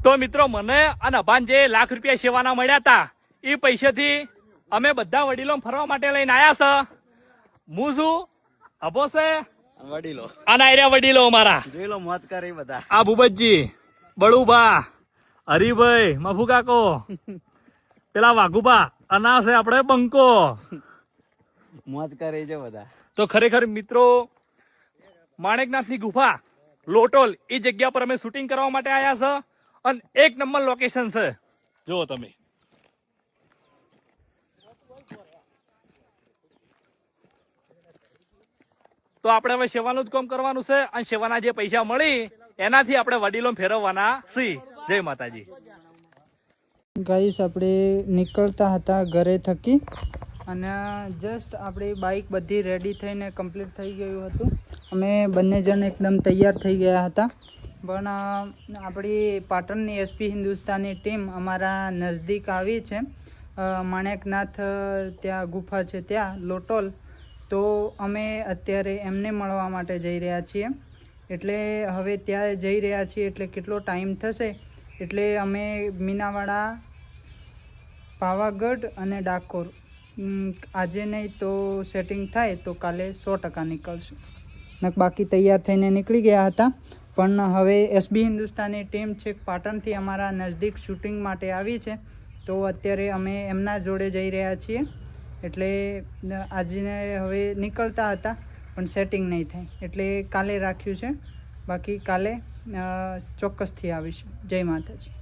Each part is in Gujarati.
તો મિત્રો મને અને અભાન જે લાખ રૂપિયા સેવાના મળ્યા હતા એ પૈસાથી અમે બધા વડીલો ફરવા માટે લઈને આયા છે. હું છું અભો છે વડીલો અને આર્યા વડીલો અમારા જોઈ લો મોજ કરે બધા. આ ભૂપતજી, બળુભા, હરિભાઈ, મફુ કાકો, પેલા વાઘુભા અને આ છે આપણે બંકો. મોજ કરે છે બધા. તો ખરેખર મિત્રો માણેકનાથની ગુફા લોટોલ એ જગ્યા પર અમે શૂટિંગ કરવા માટે આવ્યા છે અને એક નંબર લોકેશન છે. જુઓ તમે. તો આપણે હવે સેવાનું જ કામ કરવાનું છે અને સેવાના જે પૈસા મળી એનાથી આપણે વડીલો ફેરવવાના છીએ. જય માતાજી. ગાઈસ આપણે નીકળતા હતા ઘરે થકી અને જસ્ટ આપણી બાઇક બધી રેડી થઈને કમ્પ્લીટ થઈ ગયું હતું. અમે બંને જણ એકદમ તૈયાર થઈ ગયા હતા. પણ આપણી પાટણની એસપી હિન્દુસ્તાની ટીમ અમારા નજદીક આવી છે. માણેકનાથ ત્યાં ગુફા છે ત્યાં લોટોલ. તો અમે અત્યારે એમને મળવા માટે જઈ રહ્યા છીએ. એટલે હવે ત્યાં જઈ રહ્યા છીએ એટલે કેટલો ટાઈમ થશે એટલે અમે મીનાવાડા, પાવાગઢ અને ડાકોર આજે નહીં તો સેટિંગ થાય તો કાલે 100% નીકળશું. બાકી તૈયાર થઈને નીકળી ગયા હતા પણ હવે એસબી હિન્દુસ્તાની ટીમ છે પાટણથી અમારા નજદીક શૂટિંગ માટે આવી છે. તો અત્યારે અમે એમના જોડે જઈ રહ્યા છીએ. એટલે આજે હવે નીકળતા હતા પણ સેટિંગ નહીં થાય એટલે કાલે રાખ્યું છે. બાકી કાલે ચોક્કસથી આવીશું. જય માતાજી.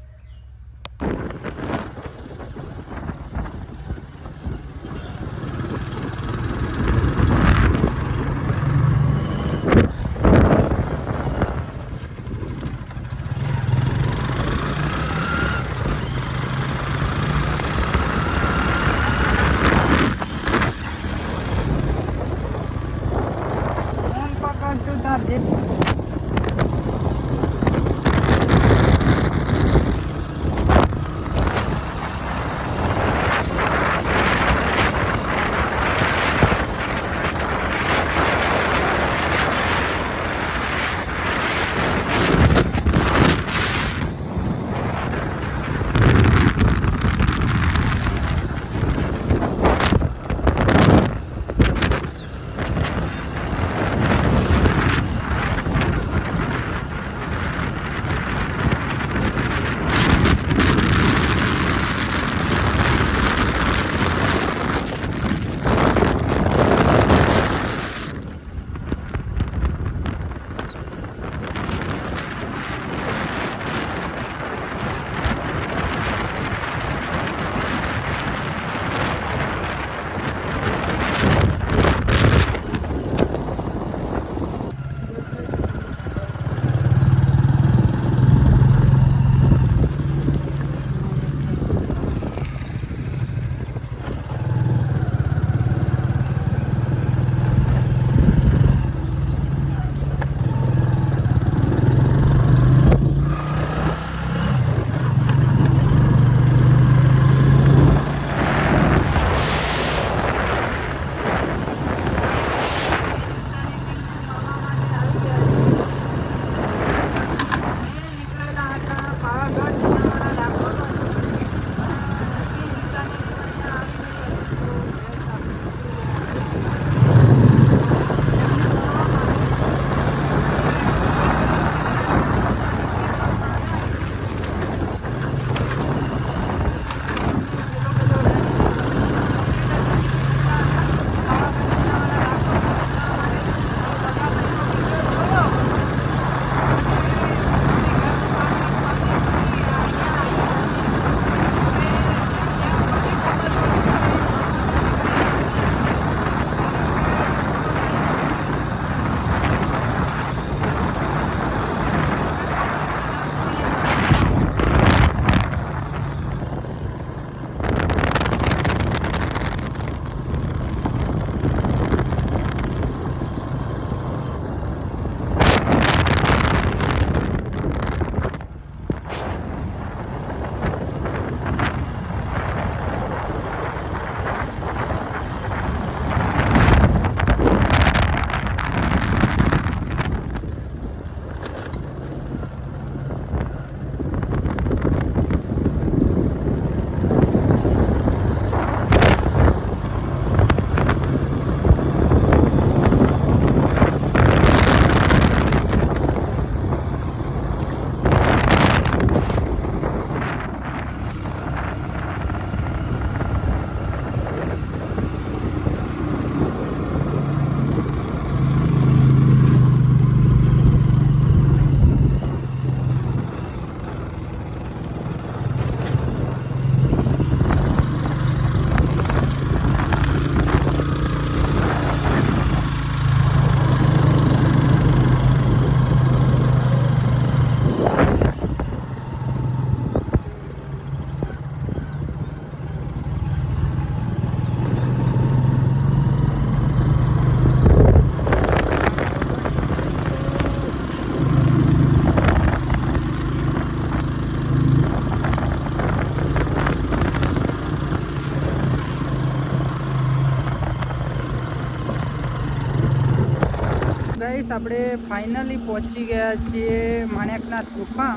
આપણે ફાઇનલી પહોંચી ગયા છીએ માણેકનાથ ગુફા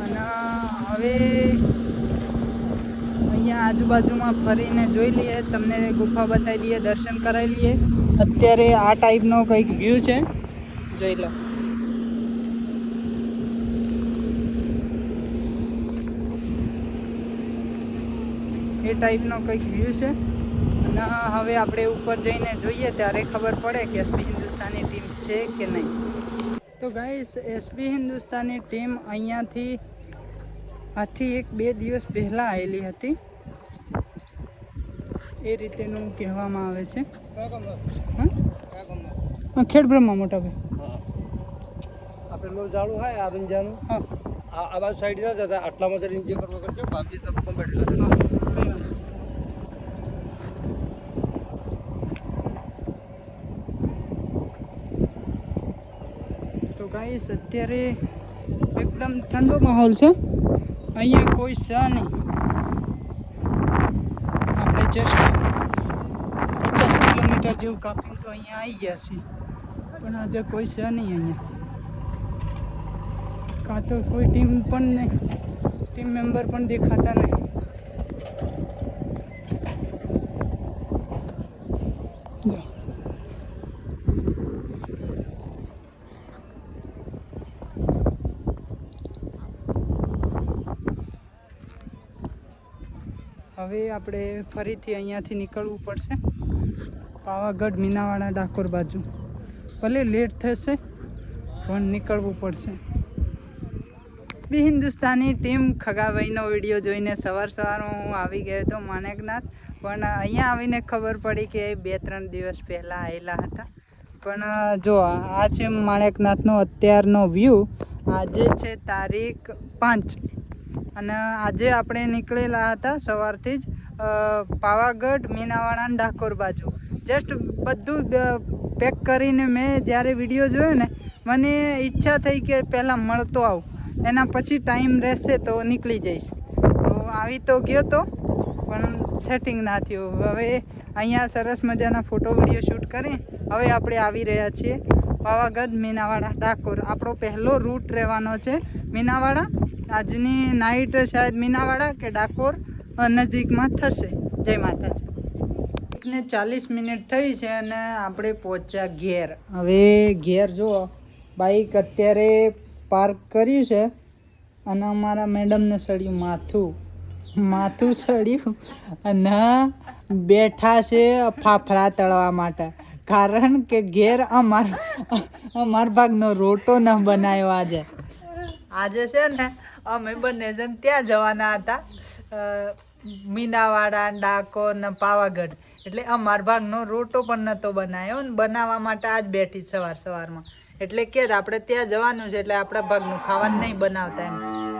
અને હવે અહીંયા આજુબાજુમાં ફરીને જોઈ લઈએ, તમને ગુફા બતાવી દઈએ, દર્શન કરાવી લઈએ. અત્યારે આ ટાઈપનો કંઈક વ્યૂ છે, જોઈ લો. એ ટાઈપનો કંઈક વ્યૂ છે અને હવે આપણે ઉપર જઈને જોઈએ ત્યારે ખબર પડે કે એસબી હિન્દુસ્તાની ટીમ છે કે નહીં. તો ગાઈસ, એસબી હિન્દુસ્તાની ટીમ અહીંયાથી આથી 1-2 દિવસ પહેલાં આવેલી હતી એ રીતેનું કહેવામાં આવે છે. હા, ખેડબ્રહ્મા મોટા ભાઈ. આ પેલું ઝાડું હોય આ રંજાનું, હા, આ બાજુ સાઈડ ના જતા આટલામાં જઈને જે કરવો કરજો. બાપજી તબકો બેઠેલો છે. તો ગાઈસ, અત્યારે એકદમ ઠંડો માહોલ છે, અહીંયા કોઈ છે નહીં. આપણે જસ્ટ 50 કિલોમીટર જેવું કાપીને તો અહીંયા આવી ગયા છીએ, પણ આજે કોઈ છે નહીં અહીંયા. કાં તો કોઈ ટીમ પણ નહીં, ટીમ મેમ્બર પણ દેખાતા નહીં. જો. હવે આપણે ફરીથી અહીંયાથી નીકળવું પડશે પાવાગઢ, મીનાવાડા, ડાકોર બાજુ. ભલે લેટ થશે પણ નીકળવું પડશે. બી હિન્દુસ્તાની ટીમ ખગાભાઈનો વિડીયો જોઈને સવારમાં હું આવી ગયો હતો માણેકનાથ, પણ અહીંયા આવીને ખબર પડી કે 2-3 દિવસ પહેલાં આવેલા હતા. પણ જો આ છે માણેકનાથનો અત્યારનો વ્યૂ. આજે છે તારીખ 5 અને આજે આપણે નીકળેલા હતા સવારથી જ પાવાગઢ, મીનાવાડા અને ડાકોર બાજુ. જસ્ટ બધું પેક કરીને મેં જ્યારે વિડીયો જોયો ને, મને ઈચ્છા થઈ કે પહેલાં મળતો આવું, એના પછી ટાઈમ રહેશે તો નીકળી જઈશ. તો આવી તો ગયો તો પણ સેટિંગ ના થયું. હવે અહીંયા સરસ મજાના ફોટો વિડીયો શૂટ કરી હવે આપણે આવી રહ્યા છીએ પાવાગઢ, મીનાવાડા, ડાકોર. આપણો પહેલો રૂટ રહેવાનો છે મીનાવાડા. આજની નાઇટ શાયદ મીનાવાડા કે ડાકોર નજીકમાં થશે. જય માતાજી. 40 મિનિટ થઈ છે અને આપણે પહોંચ્યા ઘેર. હવે ઘેર જુઓ, બાઈક અત્યારે પાર્ક કર્યું છે અને અમારા મેડમને સળ્યું માથું સળ્યું અને બેઠા છે ફાફડા તળવા માટે. કારણ કે ઘેર અમાર ભાગનો રોટો ન બનાવ્યો આજે છે ને અમે બંને જણ ત્યાં જવાના હતા મીનાવાડા, ડાકોર ને પાવાગઢ. એટલે અમાર ભાગનો રોટો પણ નહોતો બનાવ્યો ને બનાવવા માટે આજ બેઠી સવારમાં. એટલે કે આપણે ત્યાં જવાનું છે એટલે આપણા ભાગનું ખાવાનું નહીં બનાવતા એમ.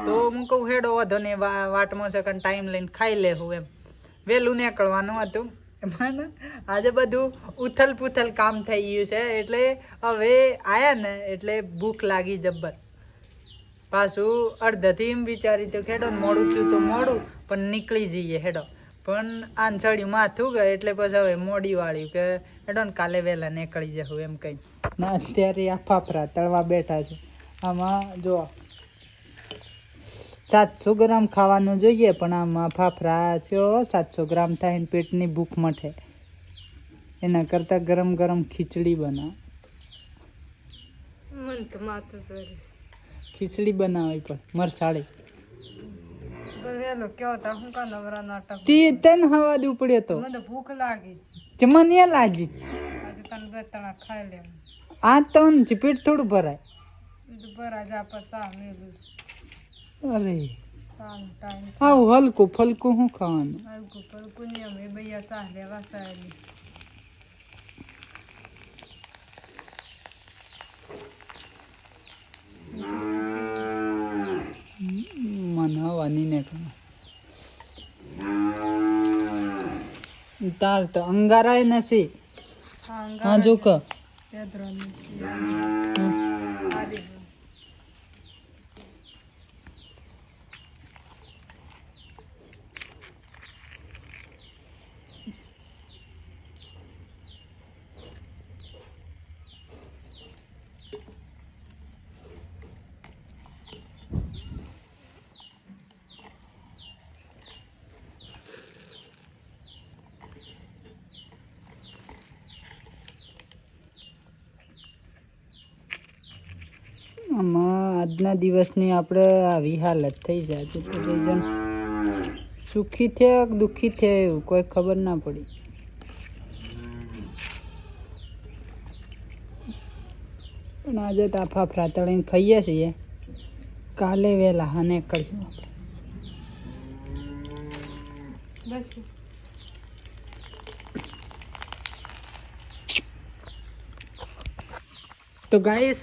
તો હું કહું હેડો વધો ને વાટમાં છે કારણ ટાઈમ લઈને ખાઈ લેવું એમ. વહેલું નીકળવાનું હતું. પણ આજે બધું ઉથલ પુથલ કામ થઈ ગયું છે એટલે હવે આયા ને એટલે ભૂખ લાગી જબ્બર. પાછું અડધાથી એમ વિચારી તો હેડો મોડું થયું તો મોડું પણ નીકળી જઈએ હેડો. પણ આંછળ્યું માથું ગયું એટલે પછી હવે મોડી વાળ્યું કે હેડો ને કાલે વહેલા નીકળી જવું એમ કંઈ ના. અત્યારે આ ફાફડા તળવા બેઠા છે. આમાં જો 700 ગ્રામ ખાવાનું જોઈએ પણ આમાં ફાફડા છે 700 ગ્રામ થાય ને પેટની ભૂખ મટે. એના કરતાં ગરમ ગરમ ખીચડી બનાવ. ખીચડી બનાવી પણ મરસાળી તન હવા દઉં પડ્યો તો ભૂખ લાગી મને લાગી. આ તો પેટ થોડું ભરાય. અરે આવું હલકું ફલકું શું ખાવાનું? મને હવાની ને તાર તો અંગારાય નથી. હા જો ક આજના દિવસની આપણે આવી હાલત થઈ જાય તો બે જણ સુખી થયા કે દુઃખી થયા એવું કોઈ ખબર ના પડી. પણ આજે તો આફા તળીને ખાઈએ છીએ, કાલે વહેલા હાને કરીશું આપણે. તો ગાઈસ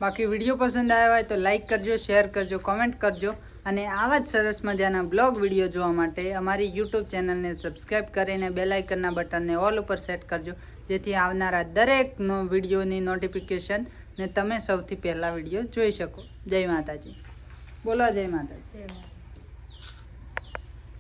બાકી વિડીયો પસંદ આવ્યો હોય તો લાઈક કરજો, શેર કરજો, કોમેન્ટ કરજો અને આવા જ સરસ મજાના બ્લોગ વિડીયો જોવા માટે અમારી યુટ્યુબ ચેનલને સબસ્ક્રાઈબ કરીને બેલ આઇકનના બટનને ઓલ ઉપર સેટ કરજો, જેથી આવનારા દરેક વિડીયોની નોટિફિકેશન ને તમે સૌથી પહેલાં વિડીયો જોઈ શકો. જય માતાજી. બોલો જય માતાજી.